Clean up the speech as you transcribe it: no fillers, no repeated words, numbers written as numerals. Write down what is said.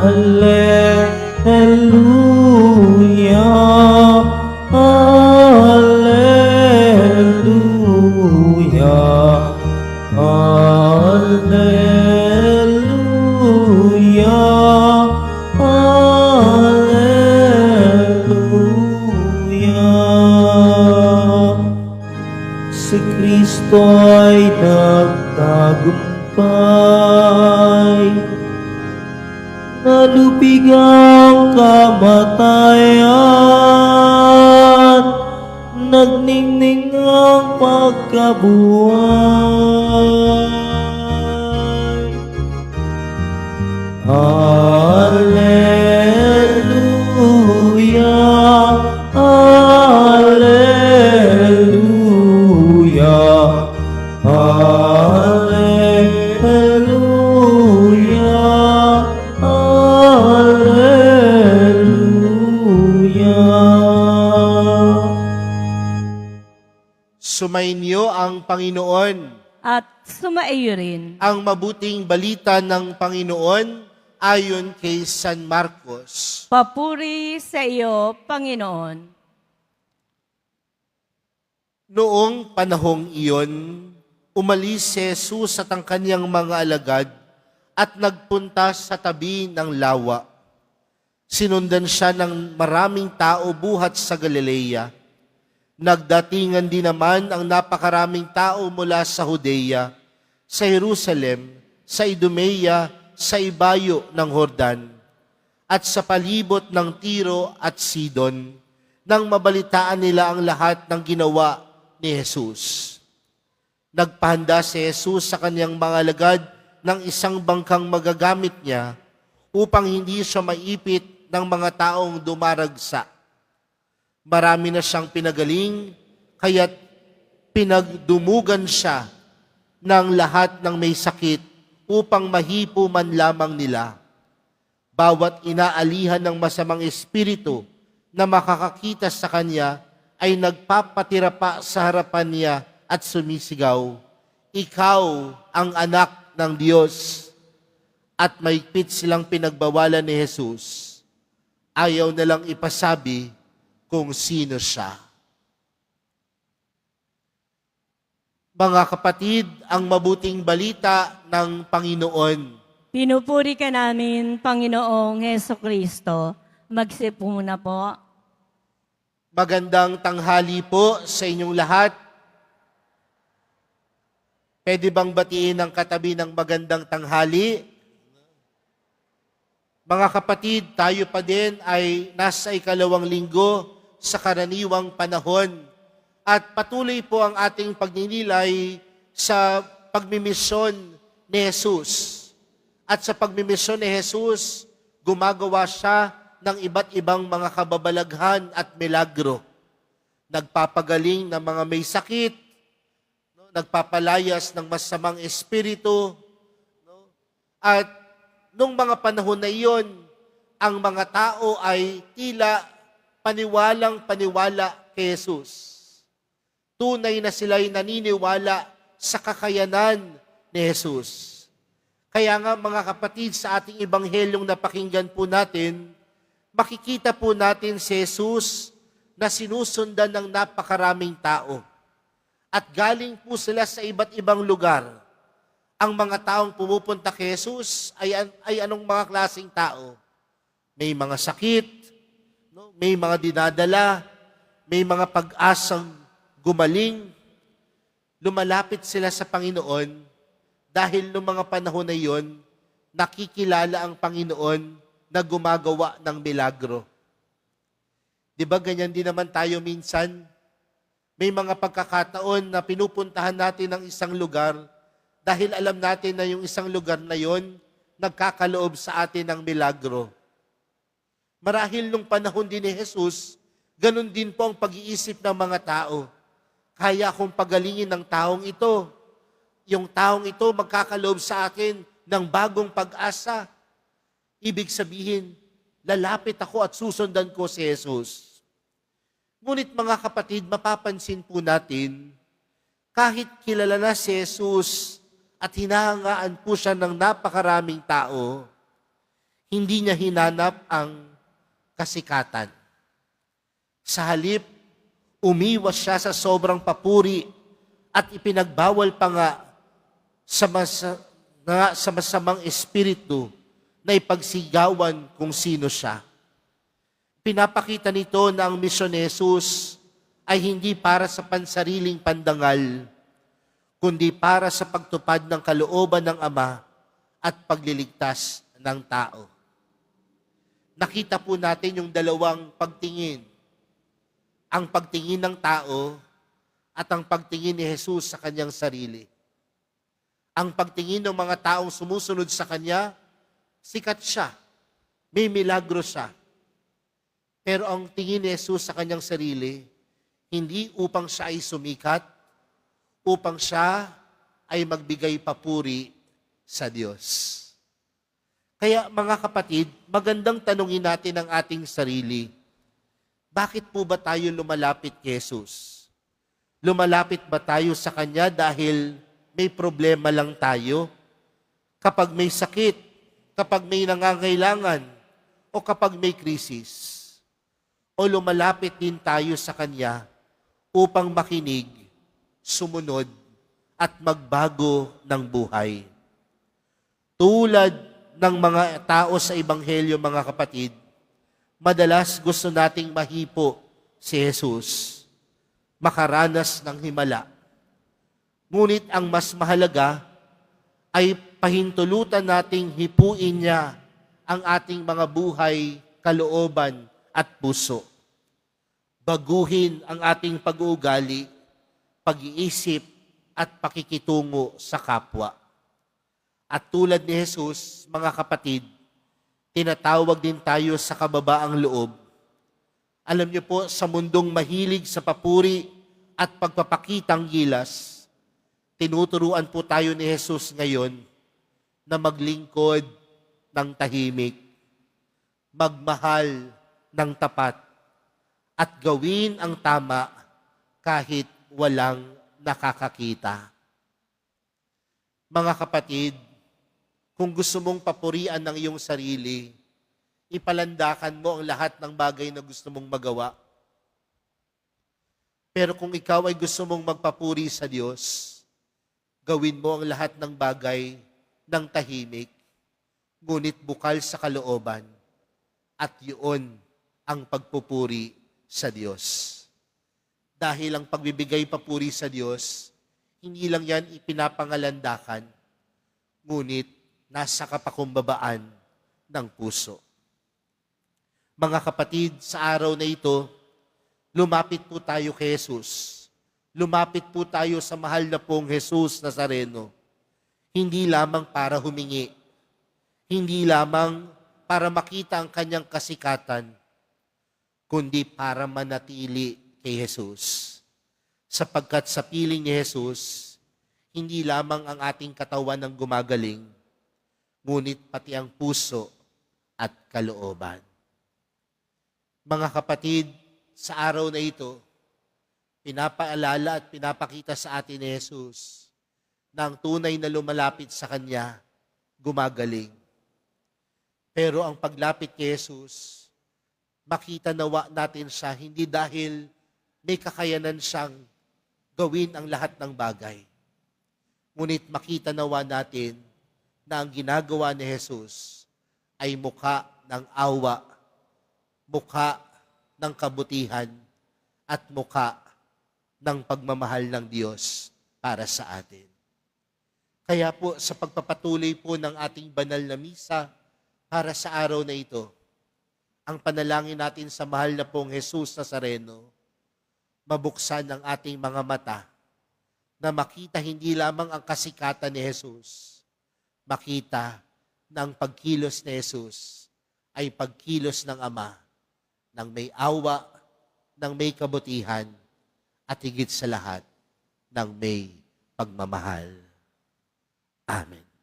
Hallelujah, Hallelujah, Hallelujah, Hallelujah. Si Kristo ay nagtagumpay, nalupig ang kamatayan, nagningning ang pagkabuhay. Hallelujah, Hallelujah, Hallelujah, Hallelujah. Sumainyo ang Panginoon. At sumaiyo rin. Ang mabuting balita ng Panginoon ayon kay San Marcos. Papuri sa iyo, Panginoon. Noong panahong iyon, umalis si Jesus at ang kanyang mga alagad at nagpunta sa tabi ng lawa. Sinundan siya ng maraming tao buhat sa Galilea. Nagdatingan din naman ang napakaraming tao mula sa Judea, sa Jerusalem, sa Idumea, sa ibayo ng Jordan, at sa palibot ng Tiro at Sidon, nang mabalitaan nila ang lahat ng ginawa ni Jesus. Nagpahanda si Jesus sa kanyang mga alagad ng isang bangkang magagamit niya upang hindi siya maipit ng mga taong dumaragsa. Marami na siyang pinagaling, kaya't pinagdumugan siya ng lahat ng may sakit upang mahipo man lamang nila. Bawat inaalihan ng masamang espiritu na makakakita sa kanya ay nagpapatira pa sa harapan niya at sumisigaw, "Ikaw ang anak ng Diyos." At maigpit silang pinagbawalan ni Jesus. Ayaw na lang ipasabi kung sino siya. Mga kapatid, ang mabuting balita ng Panginoon. Pinupuri ka namin, Panginoong Heso Kristo. Magsipo muna po. Magandang tanghali po sa inyong lahat. Pwede bang batiin ang katabi ng magandang tanghali? Mga kapatid, tayo pa din ay nasa ikalawang linggo sa karaniwang panahon at patuloy po ang ating pagninilay sa pagmimisyon ni Jesus. At sa pagmimisyon ni Jesus, gumagawa siya ng iba't ibang mga kababalaghan at milagro. Nagpapagaling ng mga may sakit, nagpapalayas ng masamang espiritu, at nung mga panahon na iyon, ang mga tao ay tila paniwalang-paniwala kay Jesus. Tunay na sila'y naniniwala sa kakayanan ni Jesus. Kaya nga mga kapatid, sa ating ebanghelyong napakinggan po natin, makikita po natin si Jesus na sinusundan ng napakaraming tao. At galing po sila sa iba't ibang lugar. Ang mga taong pumupunta kay Jesus ay anong mga klaseng tao? May mga sakit, may mga dinadala, may mga pag-asang gumaling. Lumalapit sila sa Panginoon dahil noong mga panahon na iyon, nakikilala ang Panginoon na gumagawa ng milagro. Di ba ganyan din naman tayo minsan? May mga pagkakataon na pinupuntahan natin ng isang lugar dahil alam natin na yung isang lugar na yon nagkakaloob sa atin ng milagro. Marahil nung panahon din ni Jesus, ganun din po ang pag-iisip ng mga tao. Kaya akong pagalingin ng taong ito. Yung taong ito magkakaloob sa akin ng bagong pag-asa. Ibig sabihin, lalapit ako at susundan ko si Jesus. Ngunit mga kapatid, mapapansin po natin, kahit kilala na si Jesus at hinahangaan po siya ng napakaraming tao, Hindi niya hinanap ang kasikatan. Sa halip, umiwas siya sa sobrang papuri at ipinagbawal pa nga sa masamang espiritu na ipagsigawan kung sino siya. Pinapakita nito na ang misyon ni Jesus ay hindi para sa pansariling pandangal, kundi para sa pagtupad ng kalooban ng Ama at pagliligtas ng tao. Nakita po natin yung dalawang pagtingin. Ang pagtingin ng tao at ang pagtingin ni Jesus sa kanyang sarili. Ang pagtingin ng mga taong sumusunod sa kanya, sikat siya, may milagro siya. Pero ang tingin ni Jesus sa kanyang sarili, hindi upang siya ay sumikat, upang siya ay magbigay papuri sa Diyos. Kaya mga kapatid, magandang tanungin natin ang ating sarili. Bakit po ba tayo lumalapit kay Jesus? Lumalapit ba tayo sa Kanya dahil may problema lang tayo? Kapag may sakit, kapag may nangangailangan, o kapag may krisis? O lumalapit din tayo sa Kanya upang makinig, sumunod, at magbago ng buhay? Tulad ng mga tao sa Ebanghelyo, mga kapatid, madalas gusto nating mahipo si Jesus, makaranas ng himala. Ngunit ang mas mahalaga ay pahintulutan nating hipuin niya ang ating mga buhay, kalooban at puso. Baguhin ang ating pag-uugali, pag-iisip at pakikitungo sa kapwa. At tulad ni Jesus, mga kapatid, tinatawag din tayo sa kababaang loob. Alam niyo po, sa mundong mahilig sa papuri at pagpapakitang gilas, tinuturuan po tayo ni Jesus ngayon na maglingkod ng tahimik, magmahal ng tapat, at gawin ang tama kahit walang nakakakita. Mga kapatid, kung gusto mong papurian ng iyong sarili, ipalandakan mo ang lahat ng bagay na gusto mong magawa. Pero kung ikaw ay gusto mong magpapuri sa Diyos, gawin mo ang lahat ng bagay ng tahimik, ngunit bukal sa kalooban, at yun ang pagpupuri sa Diyos. Dahil ang pagbibigay papuri sa Diyos, hindi lang yan ipinapangalandakan, ngunit nasa kapakumbabaan ng puso. Mga kapatid, sa araw na ito, lumapit po tayo kay Jesus. Lumapit po tayo sa mahal na pong Jesus Nazareno. Hindi lamang para humingi, hindi lamang para makita ang kanyang kasikatan, kundi para manatili kay Jesus. Sapagkat sa piling ni Jesus, hindi lamang ang ating katawan ang gumagaling, ngunit pati ang puso at kalooban. Mga kapatid, sa araw na ito, pinapaalala at pinapakita sa atin ni Jesus na ang tunay na lumalapit sa Kanya, gumagaling. Pero ang paglapit kay Jesus, makita nawa natin siya hindi dahil may kakayanan siyang gawin ang lahat ng bagay. Ngunit makita nawa natin na ang ginagawa ni Jesus ay mukha ng awa, mukha ng kabutihan, at mukha ng pagmamahal ng Diyos para sa atin. Kaya po sa pagpapatuloy po ng ating banal na misa para sa araw na ito, ang panalangin natin sa mahal na pong Jesus Nazareno, mabuksan ang ating mga mata na makita hindi lamang ang kasikatan ni Jesus, makita na ang pagkilos ni Jesus ay pagkilos ng Ama, ng may awa, ng may kabutihan, at higit sa lahat, ng may pagmamahal. Amen.